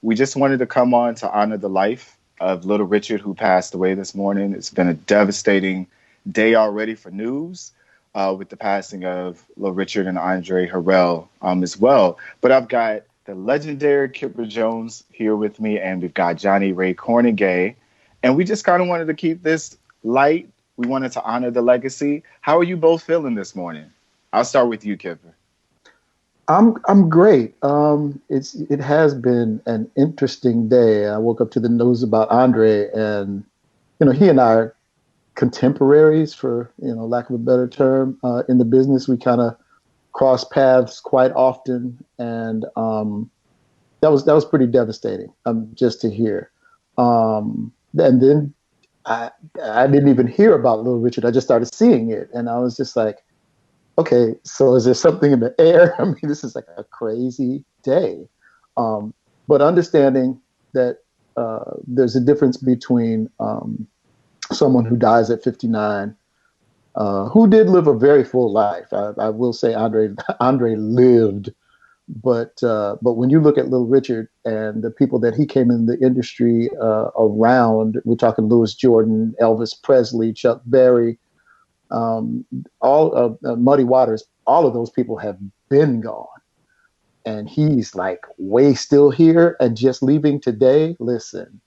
We just wanted to come on to honor the life of Little Richard, who passed away this morning. It's been a devastating day already for news with the passing of Little Richard and Andre Harrell as well. But I've got the legendary Kipper Jones here with me, and we've got Johnnie Ray Kornegay. And we just kind of wanted to keep this light. We wanted to honor the legacy. How are you both feeling this morning? I'll start with you, Kipper. I'm great. It has been an interesting day. I woke up to the news about Andre, and he and I are contemporaries, for lack of a better term, in the business. We kind of cross paths quite often, and that was pretty devastating. Just to hear, and then I didn't even hear about Little Richard. I just started seeing it, and I was just like, okay, so is there something in the air? I mean, this is like a crazy day. But understanding that there's a difference between someone who dies at 59, who did live a very full life. I will say Andre lived, but when you look at Little Richard and the people that he came in the industry around, we're talking Louis Jordan, Elvis Presley, Chuck Berry, all of Muddy Waters, all of those people have been gone. And he's like way still here and just leaving today. Listen,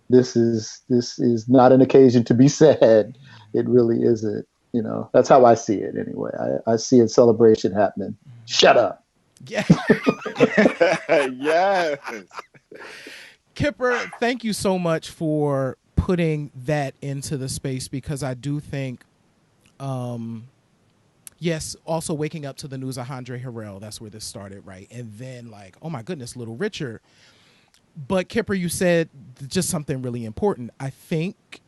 this is not an occasion to be sad. It really isn't. That's how I see it anyway. I see a celebration happening. Shut up. Yeah. Yes. Kipper, thank you so much for putting that into the space, because I do think yes, also waking up to the news of Andre Harrell, that's where this started, right? And then like, oh my goodness, Little Richard. But Kipper, you said just something really important. I think,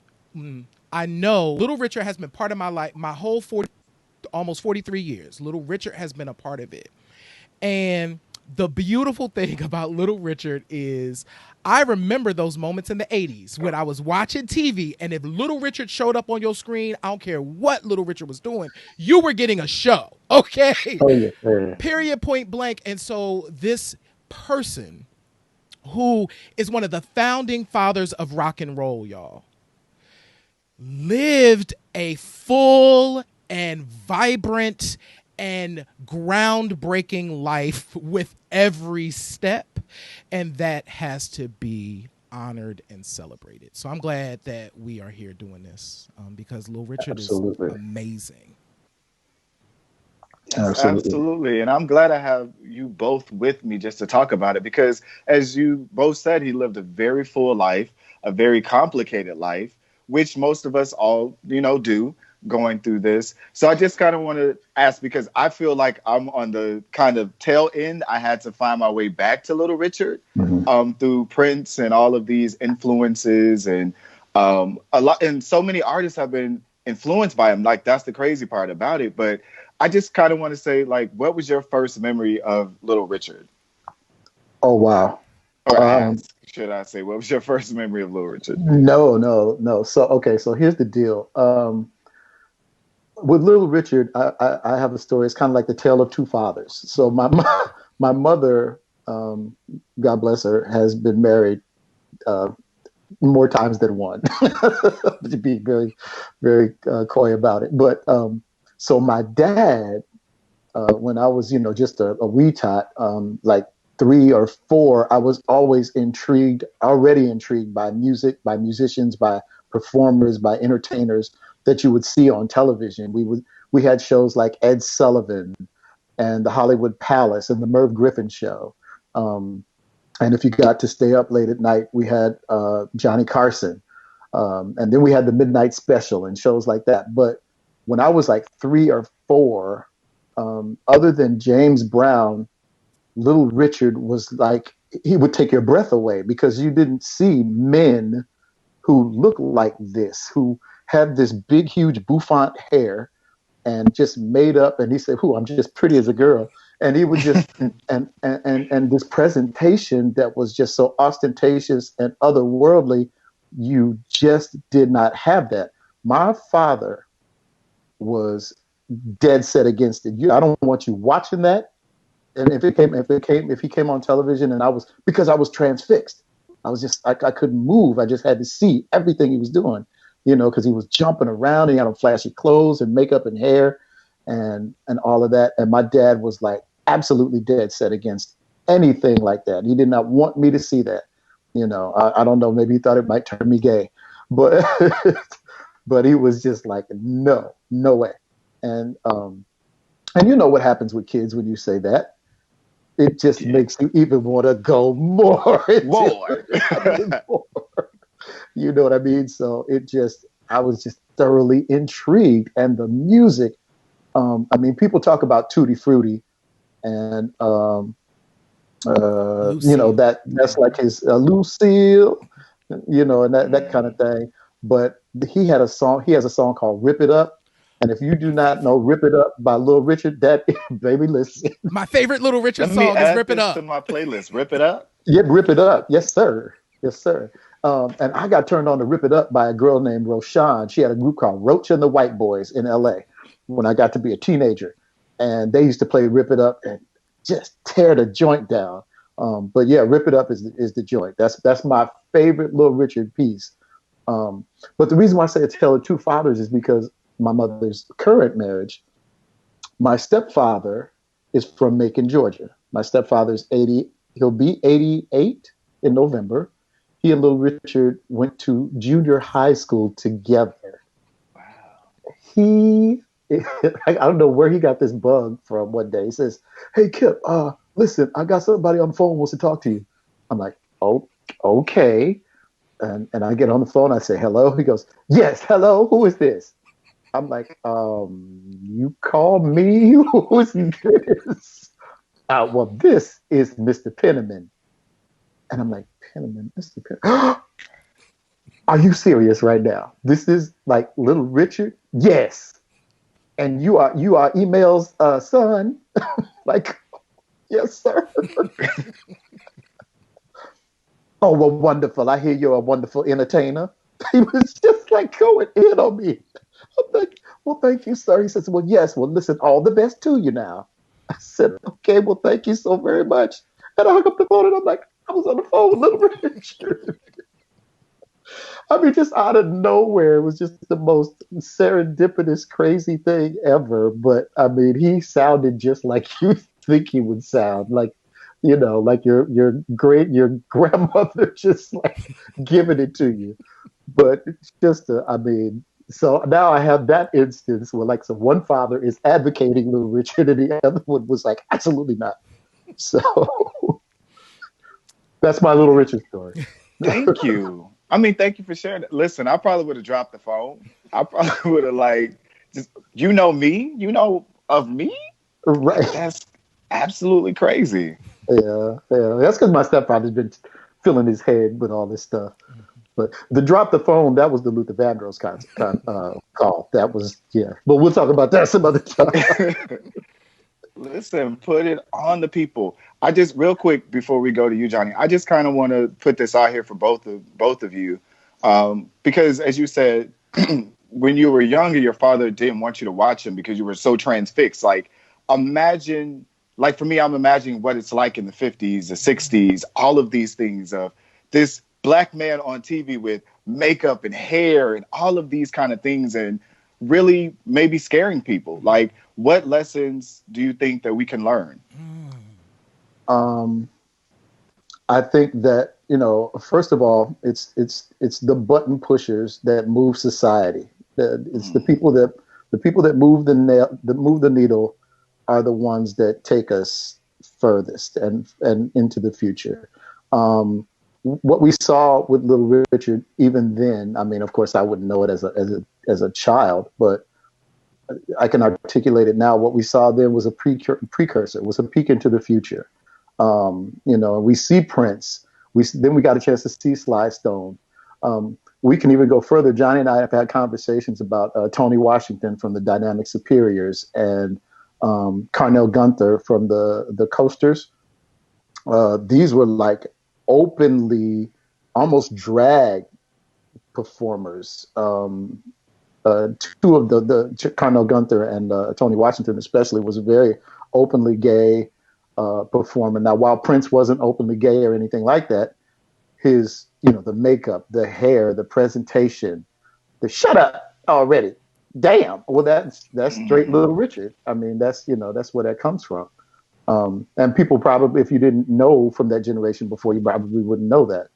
I know Little Richard has been part of my life, my whole almost 43 years. Little Richard has been a part of it. And the beautiful thing about Little Richard is I remember those moments in the 80s when I was watching TV, and if Little Richard showed up on your screen, I don't care what Little Richard was doing, you were getting a show, okay? Oh, yeah. Period, point blank. And so this person who is one of the founding fathers of rock and roll, y'all, lived a full and vibrant and groundbreaking life with every step, and that has to be honored and celebrated. So I'm glad that we are here doing this, because Little Richard Absolutely. is amazing. Absolutely. And I'm glad I have you both with me just to talk about it, because as you both said, he lived a very full life, a very complicated life, which most of us all, do going through this. So I just kind of want to ask, because I feel like I'm on the kind of tail end. I had to find my way back to Little Richard through Prince and all of these influences, and a lot. And so many artists have been influenced by him. Like, that's the crazy part about it. But I just kind of want to say, like, what was your first memory of Little Richard? Oh, wow. Or should I say, what was your first memory of Little Richard? No. So here's the deal. With Little Richard, I have a story. It's kind of like the tale of two fathers. So my mother, God bless her, has been married more times than one, to be very, very coy about it. But so my dad, when I was, just a wee tot, like 3 or 4, I was always already intrigued by music, by musicians, by performers, by entertainers that you would see on television. We had shows like Ed Sullivan and the Hollywood Palace and the Merv Griffin Show. And if you got to stay up late at night, we had Johnny Carson. And then we had the Midnight Special and shows like that. But when I was like 3 or 4, other than James Brown, Little Richard was like, he would take your breath away, because you didn't see men who looked like this, who had this big, huge bouffant hair and just made up. And he said, I'm just pretty as a girl. And he would just, and this presentation that was just so ostentatious and otherworldly, you just did not have that. My father was dead set against it. I don't want you watching that. And if he came on television, and because I was transfixed, I was just, I couldn't move. I just had to see everything he was doing, because he was jumping around. He had on flashy clothes and makeup and hair and all of that. And my dad was like absolutely dead set against anything like that. He did not want me to see that. I don't know. Maybe he thought it might turn me gay, but but he was just like, no way. And you know what happens with kids when you say that? It just makes you even want to go more. More. You know what I mean? So I was just thoroughly intrigued. And the music, people talk about Tutti Frutti and, that's like his Lucille, and that kind of thing. But he has a song called Rip It Up. And if you do not know Rip It Up by Little Richard, that, baby, listen. My favorite Little Richard song is Rip It Up. To my playlist, Rip It Up. Yeah, Rip It Up. Yes, sir. Yes, sir. And I got turned on to Rip It Up by a girl named Roshan. She had a group called Roach and the White Boys in L.A. when I got to be a teenager. And they used to play Rip It Up and just tear the joint down. But yeah, Rip It Up is the joint. That's my favorite Little Richard piece. But the reason why I say A Tale of Two Fathers is because my mother's current marriage, my stepfather is from Macon, Georgia. My stepfather's 80. He'll be 88 in November. He and Little Richard went to junior high school together. Wow. I don't know where he got this bug from one day. He says, "Hey, Kip, listen, I got somebody on the phone who wants to talk to you." I'm like, "Oh, okay." And I get on the phone. I say, "Hello." He goes, "Yes, hello. Who is this?" I'm like, "You call me? Who is this?" Well, this is Mr. Penniman. And I'm like, "Penniman, Mr. Penniman? Are you serious right now? This is like Little Richard?" "Yes." "And you are Email's son?" Like, "Yes, sir." "Oh, well, wonderful. I hear you're a wonderful entertainer." He was just like going in on me. I'm like, "Well, thank you, sir." He says, "Well, yes. Well, listen, all the best to you now." I said, "Okay, well, thank you so very much." And I hung up the phone and I'm like, I was on the phone with Little Richard. Just out of nowhere. It was just the most serendipitous, crazy thing ever. But he sounded just like you think he would sound. Like, like your grandmother just like giving it to you. But it's just, so now I have that instance where so one father is advocating Little Richard and the other one was like, absolutely not. So that's my Little Richard story. Thank you. Thank you for sharing it. Listen, I probably would have dropped the phone. I probably would have just, me? You know of me? Right. That's absolutely crazy. Yeah. That's because my stepfather's been filling his head with all this stuff. But the drop the phone, that was the Luther Vandross call. That was, yeah. But we'll talk about that some other time. Listen, put it on the people. I just, real quick before we go to you, Johnny, I just kind of want to put this out here for both of you, because as you said, when you were younger, your father didn't want you to watch him because you were so transfixed. Imagine, for me, I'm imagining what it's like in the 50s, the 60s, all of these things of this black man on TV with makeup and hair and all of these kind of things, and really maybe scaring people. What lessons do you think that we can learn? I think that, first of all, it's the button pushers that move society. It's the people that move the needle are the ones that take us furthest and into the future. What we saw with Little Richard, even then, of course, I wouldn't know it as a child, but I can articulate it now. What we saw then was a precursor, was a peek into the future. We see Prince. Then we got a chance to see Sly Stone. We can even go further. Johnny and I have had conversations about Tony Washington from the Dynamic Superiors and Carnell Gunther from the Coasters. These were openly, almost drag performers. Two of the Carnell Gunther and Tony Washington especially was very openly gay. performer. Now, while Prince wasn't openly gay or anything like that, his, the makeup, the hair, the presentation, the shut up already. Damn. Well, that's straight Little Richard. I mean, that's where that comes from. And people probably, if you didn't know from that generation before, you probably wouldn't know that.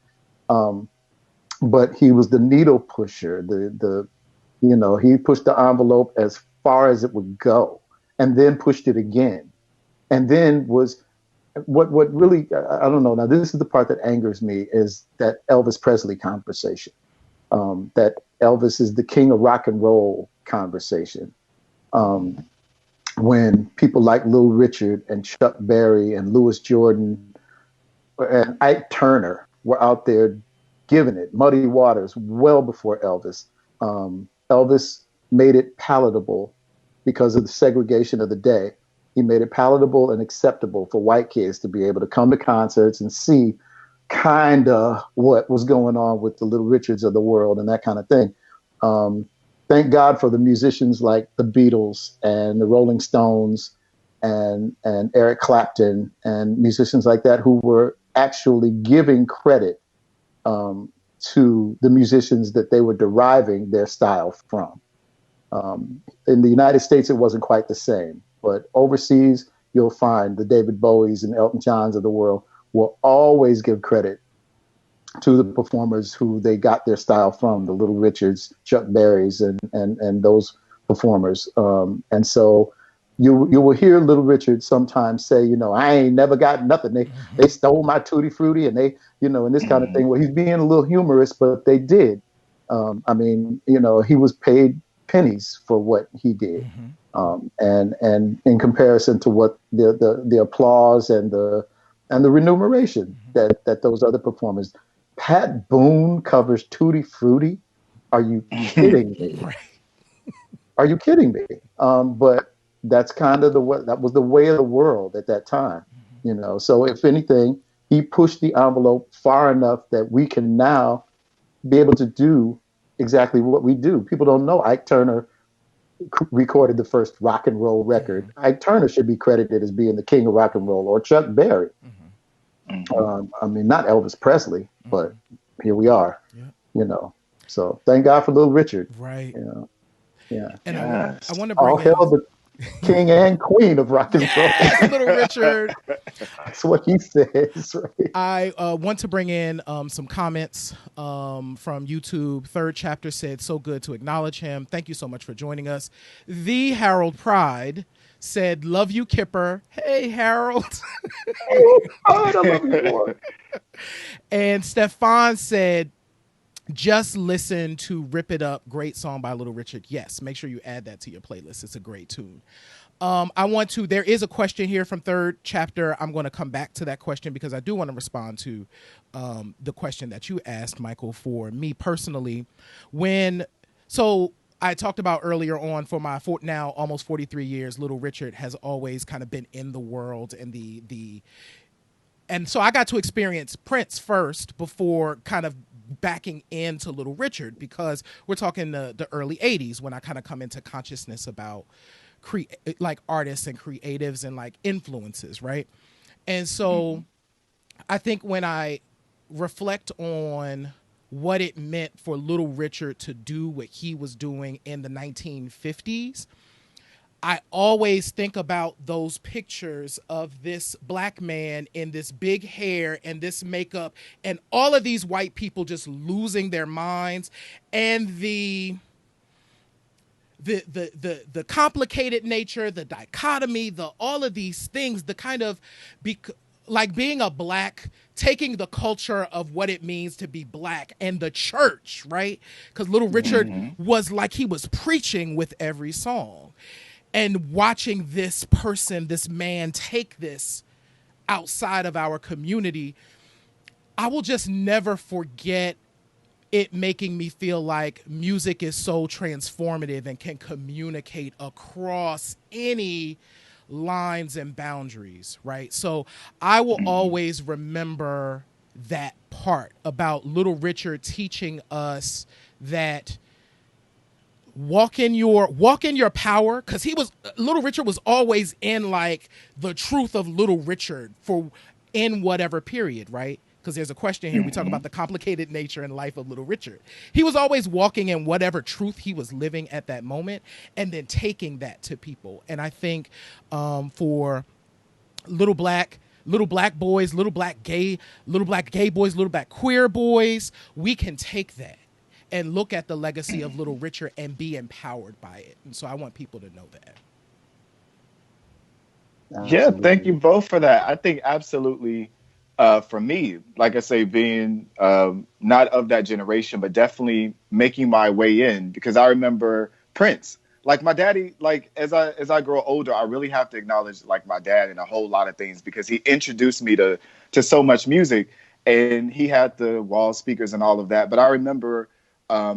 But he was the needle pusher. He pushed the envelope as far as it would go, and then pushed it again, and then was what really, I don't know. Now, this is the part that angers me, is that Elvis Presley conversation. That Elvis is the king of rock and roll conversation. When people like Little Richard and Chuck Berry and Louis Jordan and Ike Turner were out there giving it, Muddy Waters, well before Elvis. Elvis made it palatable because of the segregation of the day. He made it palatable and acceptable for white kids to be able to come to concerts and see kind of what was going on with the Little Richards of the world and that kind of thing. Thank God for the musicians like the Beatles and the Rolling Stones and Eric Clapton and musicians like that who were actually giving credit to the musicians that they were deriving their style from. In the United States, it wasn't quite the same, but overseas, you'll find the David Bowies and Elton Johns of the world will always give credit to the performers who they got their style from, the Little Richards, Chuck Berrys, and those performers. And so you will hear Little Richard sometimes say, I ain't never got nothing. They stole my Tutti Frutti, and they, and this kind of thing. Well, he's being a little humorous, but they did. He was paid pennies for what he did. And in comparison to what the applause and the remuneration that those other performers. Pat Boone covers Tutti Frutti. Are you kidding me? Are you kidding me? But that's kind of that was the way of the world at that time, So if anything, he pushed the envelope far enough that we can now be able to do exactly what we do. People don't know Ike Turner recorded the first rock and roll record. Ike Turner should be credited as being the king of rock and roll, or Chuck Berry. Not Elvis Presley, but here we are, So thank God for Little Richard. Right. Yeah. And I want to bring all hail the king and queen of rock and roll. Little Richard. That's what he says. Right? I want to bring in some comments from YouTube. Third Chapter said, so good to acknowledge him. Thank you so much for joining us. The Harold Pride said, love you, Kipper. Hey, Harold. I love you more. And Stefan said, just listen to Rip It Up. Great song by Little Richard. Yes, make sure you add that to your playlist. It's a great tune. There is a question here from Third Chapter. I'm going to come back to that question because I do want to respond to the question that you asked, Michael, for me personally. I talked about earlier on, for my now almost 43 years, Little Richard has always kind of been in the world and and so I got to experience Prince first before kind of backing into Little Richard, because we're talking the early 80s when I kind of come into consciousness about artists and creatives and like influences, right? And so I think when I reflect on what it meant for Little Richard to do what he was doing in the 1950s, I always think about those pictures of this black man in this big hair and this makeup and all of these white people just losing their minds, and the complicated nature, the dichotomy, all of these things, the kind of like being a black, taking the culture of what it means to be black and the church, right? Because Little Richard was like he was preaching with every song. And watching this person, this man, take this outside of our community, I will just never forget it making me feel like music is so transformative and can communicate across any lines and boundaries, right? So I will always remember that part about Little Richard teaching us that walk in your power, because Little Richard was always in like the truth of Little Richard for in whatever period, right? Because there's a question here. We talk about the complicated nature and life of Little Richard. He was always walking in whatever truth he was living at that moment, and then taking that to people. And I think for little black boys, little black gay boys, little black queer boys, we can take that and look at the legacy of Little Richard and be empowered by it. And so I want people to know that. Yeah, thank you both for that. I think absolutely, for me, like I say, being not of that generation, but definitely making my way in, because I remember Prince. Like my daddy, like as I grow older, I really have to acknowledge like my dad in a whole lot of things, because he introduced me to so much music, and he had the wall speakers and all of that. But I remember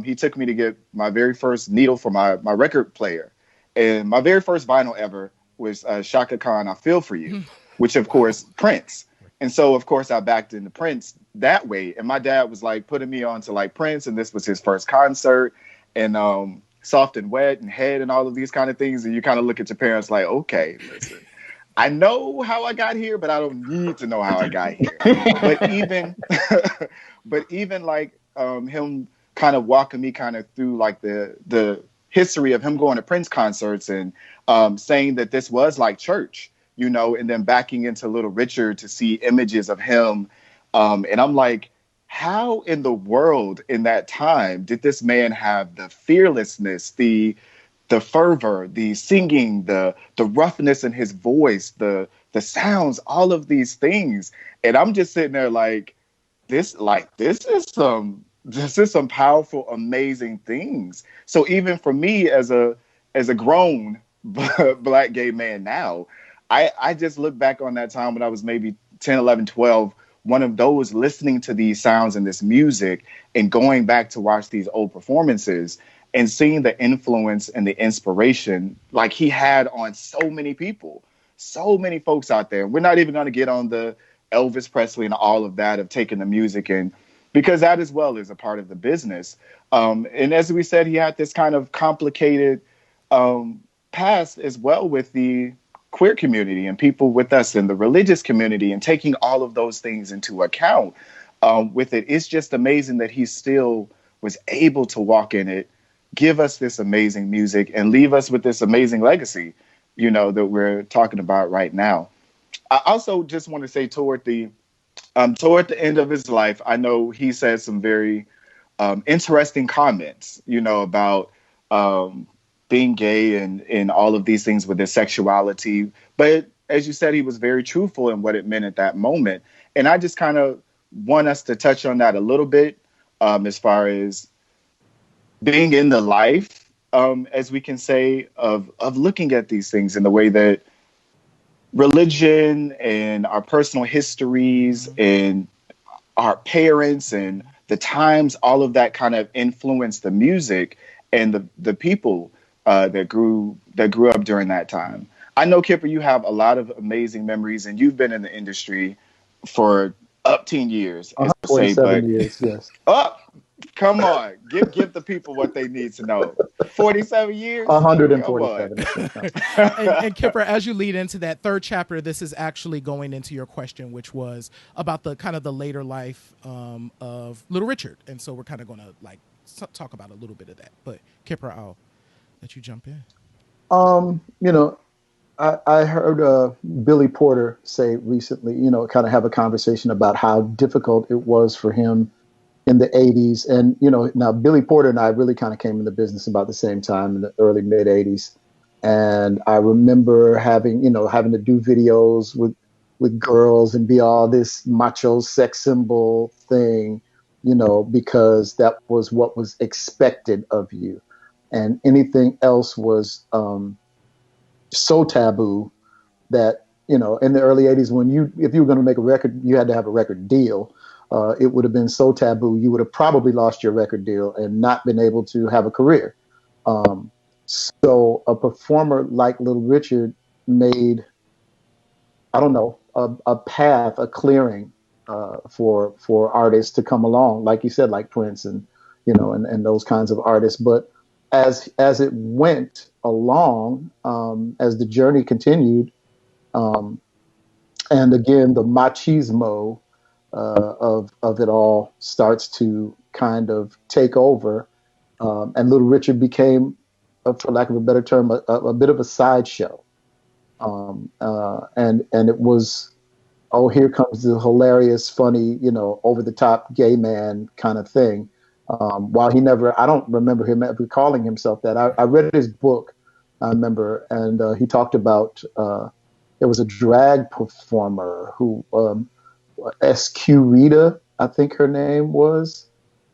he took me to get my very first needle for my record player, and my very first vinyl ever was Shaka Khan, I Feel For You, which of course Prince. And so of course I backed into Prince that way. And my dad was like putting me on to like Prince, and this was his first concert, and Soft and Wet and Head and all of these kind of things. And you kind of look at your parents like, okay, listen, I know how I got here, but I don't need to know how I got here. But even like him kind of walking me kind of through like the history of him going to Prince concerts, and saying that this was like church, you know, and then backing into Little Richard to see images of him. And I'm like, how in the world in that time did this man have the fearlessness, the fervor, the singing, the roughness in his voice, the sounds, all of these things? And I'm just sitting there like, this is some powerful, amazing things. So even for me as a grown black gay man now, I just look back on that time when I was maybe 10, 11, 12, one of those listening to these sounds and this music and going back to watch these old performances and seeing the influence and the inspiration like he had on so many people, so many folks out there. We're not even going to get on the Elvis Presley and all of that of taking the music, and because that as well is a part of the business. And as we said, he had this kind of complicated past as well with the queer community and people with us in the religious community, and taking all of those things into account with it. It's just amazing that he still was able to walk in it, give us this amazing music, and leave us with this amazing legacy, you know, that we're talking about right now. I also just want to say toward the end of his life, I know he said some very interesting comments, you know, about being gay and all of these things with his sexuality. But as you said, he was very truthful in what it meant at that moment. And I just kind of want us to touch on that a little bit, as far as being in the life, as we can say, of looking at these things in the way that religion and our personal histories and our parents and the times, all of that kind of influenced the music and the people that grew up during that time. I know, Kipper, you have a lot of amazing memories, and you've been in the industry for up 10 years. 47 years, yes. Oh, come on. Give the people what they need to know. 47 years? 147. and Kipper, as you lead into that third chapter, this is actually going into your question, which was about the kind of the later life of Little Richard. And so we're kind of going to like talk about a little bit of that. But Kipper, I'll let you jump in. You know, I heard Billy Porter say recently, you know, kind of have a conversation about how difficult it was for him in the 80s. And, you know, now Billy Porter and I really kind of came in the business about the same time in the early mid 80s. And I remember having to do videos with girls and be all this macho sex symbol thing, you know, because that was what was expected of you. And anything else was so taboo that, you know, in the early 80s, if you were going to make a record, you had to have a record deal. It would have been so taboo, you would have probably lost your record deal and not been able to have a career. So a performer like Little Richard made, I don't know, a path, a clearing for artists to come along, like you said, like Prince and, you know, and those kinds of artists. But as it went along, as the journey continued, and again, the machismo of it all starts to kind of take over, and Little Richard became, for lack of a better term, a bit of a sideshow, and it was, oh, here comes the hilarious, funny, over the top gay man kind of thing. While he never, I don't remember him ever calling himself that. I read his book, I remember, and he talked about, there was a drag performer who, SQ Rita, I think her name was,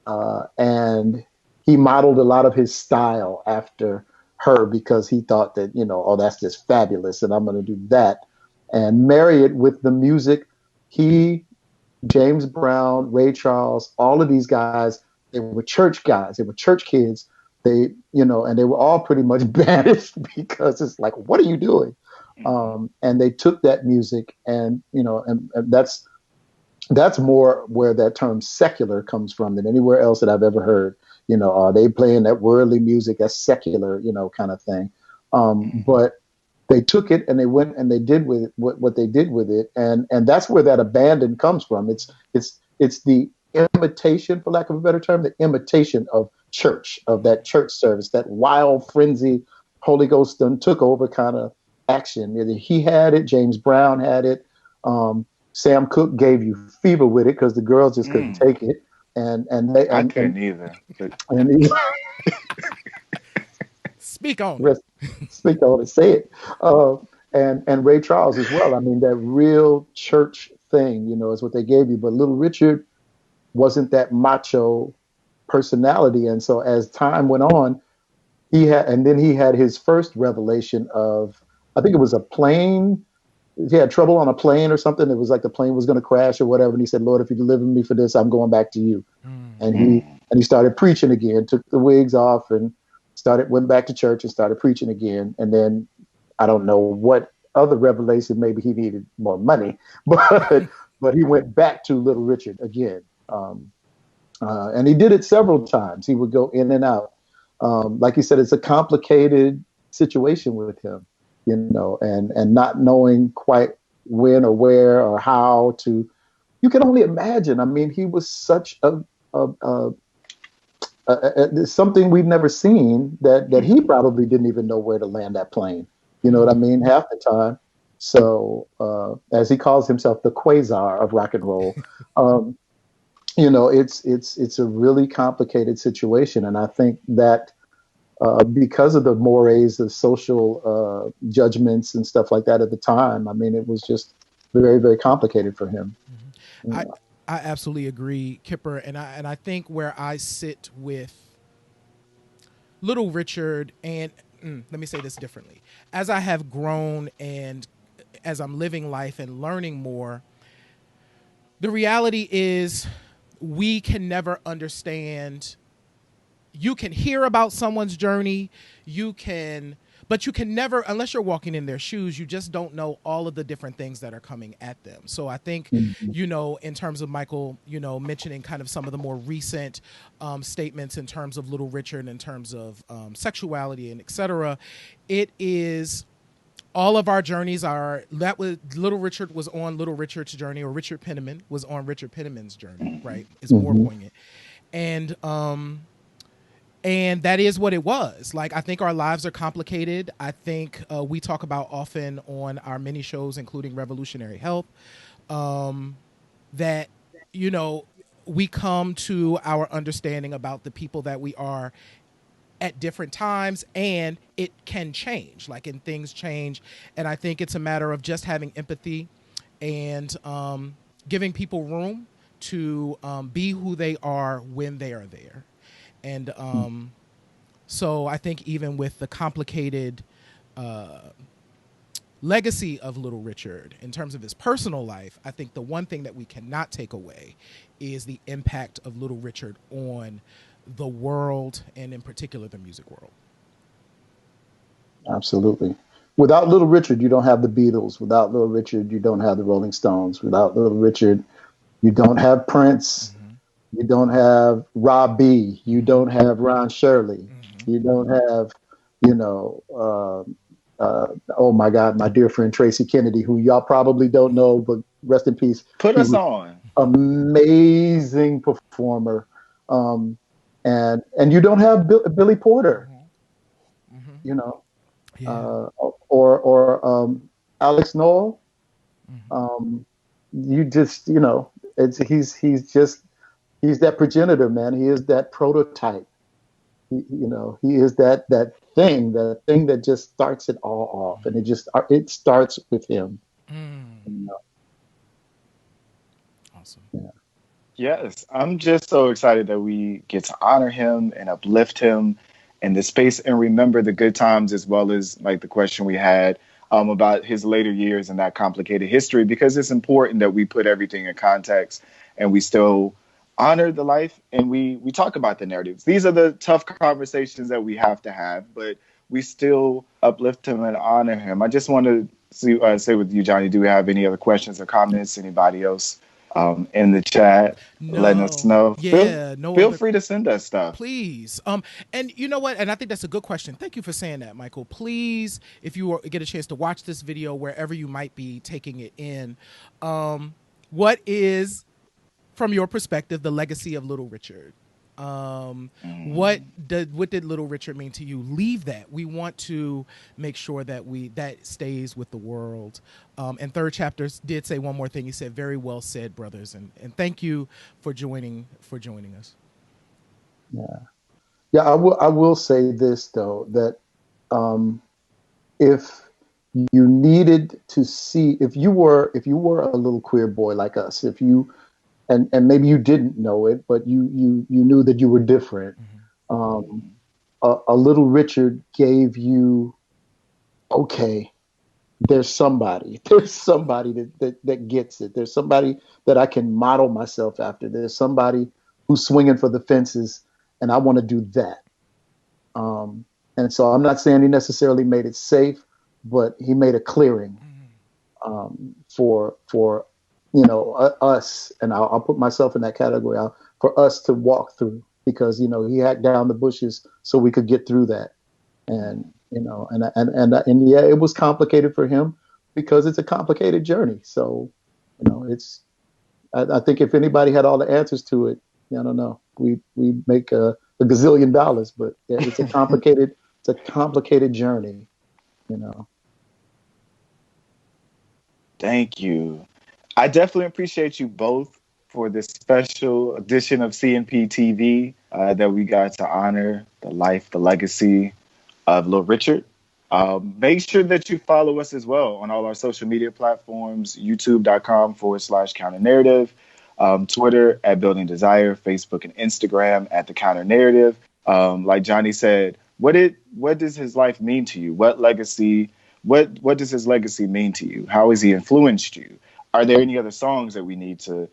and he modeled a lot of his style after her because he thought that, oh, that's just fabulous and I'm going to do that and marry it with the music. He, James Brown, Ray Charles, all of these guys, they were church guys. They were church kids. They, and they were all pretty much banished because it's like, what are you doing? And they took that music and that's more where that term secular comes from than anywhere else that I've ever heard. Are they playing that worldly music? That's secular, kind of thing. But they took it and they went and they did with it what they did with it, and that's where that abandon comes from. It's the imitation, for lack of a better term, the imitation of church, of that church service, that wild frenzy, Holy Ghost done took over kind of action. He had it, James Brown had it, Sam Cooke gave you fever with it because the girls just couldn't take it, and I couldn't either. Speak on it. Speak on it, say it. And Ray Charles as well. I mean, that real church thing, is what they gave you. But Little Richard wasn't that macho personality, and so as time went on, he had his first revelation of, I think it was a plane. He had trouble on a plane or something. It was like the plane was going to crash or whatever. And he said, Lord, if you deliver me for this, I'm going back to you. And he started preaching again, took the wigs off and went back to church and started preaching again. And then I don't know what other revelation, maybe he needed more money, but he went back to Little Richard again. And he did it several times. He would go in and out. Like you said, it's a complicated situation with him. And not knowing quite when or where or how to, you can only imagine. I mean, he was such something we've never seen that he probably didn't even know where to land that plane. You know what I mean? Half the time. So, as he calls himself, the Quasar of rock and roll, it's a really complicated situation. And I think that, because of the mores of social judgments and stuff like that at the time. I mean, it was just very, very complicated for him. Mm-hmm. I absolutely agree, Kipper, and I think where I sit with Little Richard, and let me say this differently, as I have grown and as I'm living life and learning more, the reality is we can never understand. You can hear about someone's journey, but you can never, unless you're walking in their shoes, you just don't know all of the different things that are coming at them. So I think, in terms of Michael, mentioning kind of some of the more recent statements in terms of Little Richard, in terms of sexuality and et cetera, it is, all of our journeys are, Little Richard was on Little Richard's journey, or Richard Penniman was on Richard Penniman's journey, right? It's more poignant. And that is what it was. Like, I think our lives are complicated. I think we talk about often on our mini shows, including Revolutionary Health, that, we come to our understanding about the people that we are at different times, and it can change, and things change. And I think it's a matter of just having empathy and giving people room to be who they are when they are there. And so I think even with the complicated legacy of Little Richard in terms of his personal life, I think the one thing that we cannot take away is the impact of Little Richard on the world, and in particular the music world. Absolutely. Without Little Richard, you don't have the Beatles. Without Little Richard, you don't have the Rolling Stones. Without Little Richard, you don't have Prince. You don't have Rob B. You don't have Ron Shirley. you don't have, you know, oh my God, my dear friend Tracy Kennedy, who y'all probably don't know, but rest in peace. Put He us was on. amazing performer. And you don't have Billy Porter, Mm-hmm. you know, Yeah. or Alex Noel. Mm-hmm. You just, you know, he's that progenitor, man. He is that prototype. You know, he is that thing that just starts it all off, and it starts with him. Mm. You know? Awesome. Yeah. Yes, I'm just so excited that we get to honor him and uplift him in this space and remember the good times as well as like the question we had about his later years and that complicated history because it's important that we put everything in context and we still honor the life and we talk about the narratives. These are the tough conversations that we have to have, but we still uplift him and honor him. I just want to say with you, Johnny, do we have any other questions or comments? Anybody else? In the chat, letting us No. know. Yeah. No Feel other. free to send us stuff. Please. And you know what? And I think that's a good question. Thank you for saying that, Michael. Please, if you get a chance to watch this video, wherever you might be taking it in, what is, from your perspective, the legacy of Little Richard? What did Little Richard mean to you? Leave that. We want to make sure that that stays with the world. And Third Chapter did say one more thing. He said, "Very well said, brothers," and thank you for joining us. Yeah, I will say this though, that if you needed to see, if you were a little queer boy like us, if you and maybe you didn't know it, but you knew that you were different. A Little Richard gave you, okay, there's somebody that gets it. There's somebody that I can model myself after. There's somebody who's swinging for the fences, and I want to do that. And so I'm not saying he necessarily made it safe, but he made a clearing for us, and I'll put myself in that category, for us to walk through, because he hacked down the bushes so we could get through that. And and yeah, it was complicated for him because it's a complicated journey. So it's I think if anybody had all the answers to it, I don't know, we make a gazillion dollars, but yeah, it's a complicated journey. Thank you. I definitely appreciate you both for this special edition of CNP TV that we got to honor the life, the legacy of Little Richard. Make sure that you follow us as well on all our social media platforms, youtube.com/counternarrative, Twitter @Building Desire, Facebook and Instagram @The Counter Narrative. Like Johnny said, what does his life mean to you? What does his legacy mean to you? How has he influenced you? Are there any other songs that we need to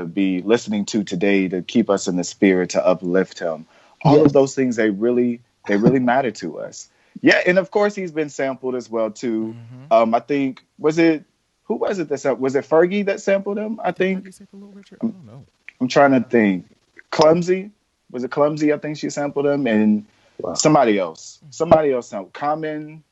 be listening to today to keep us in the spirit, to uplift him? All of those things, they really matter to us. Yeah, and of course he's been sampled as well too. I think who was it that was it Fergie that sampled him? I think. Fergie sampled Little Richard? I don't know. I'm trying to think. Clumsy, was it Clumsy? I think she sampled him, and somebody else sampled Common.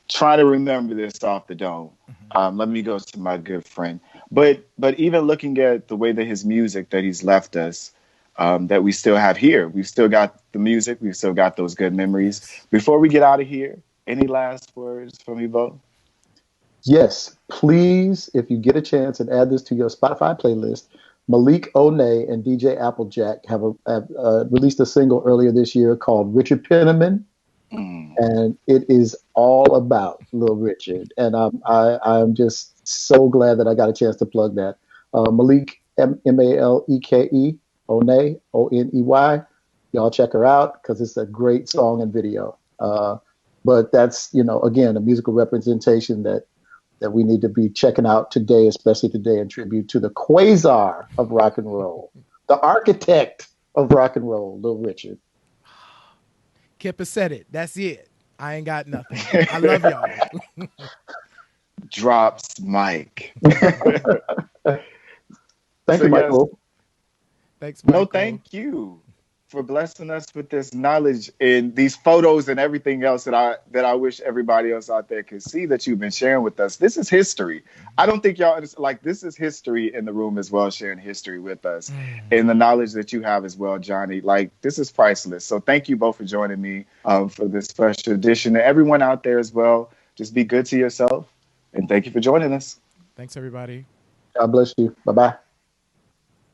Trying to remember this off the dome. Let me go to my good friend. But even looking at the way that his music that he's left us, that we still have here, we've still got the music, we've still got those good memories. Before we get out of here, any last words from you both? Yes, please, if you get a chance, and add this to your Spotify playlist. Malik Onay and DJ Applejack have released a single earlier this year called Richard Penniman. And it is all about Little Richard, and I'm just so glad that I got a chance to plug that. Malik, Maleke, Oney, Oney. Y'all check her out because it's a great song and video. But that's again a musical representation that we need to be checking out today, especially today, in tribute to the quasar of rock and roll, the architect of rock and roll, Little Richard. Kipper said it. That's it. I ain't got nothing. I love y'all. Drops mic. Thank you, Michael. Thanks, Michael. No, thank you. for blessing us with this knowledge and these photos and everything else that I wish everybody else out there could see that you've been sharing with us. This is history. I don't think y'all understand, like, this is history in the room as well, sharing history with us and the knowledge that you have as well, Johnny. Like, this is priceless. So thank you both for joining me for this special edition. And everyone out there as well, just be good to yourself. And thank you for joining us. Thanks, everybody. God bless you. Bye-bye.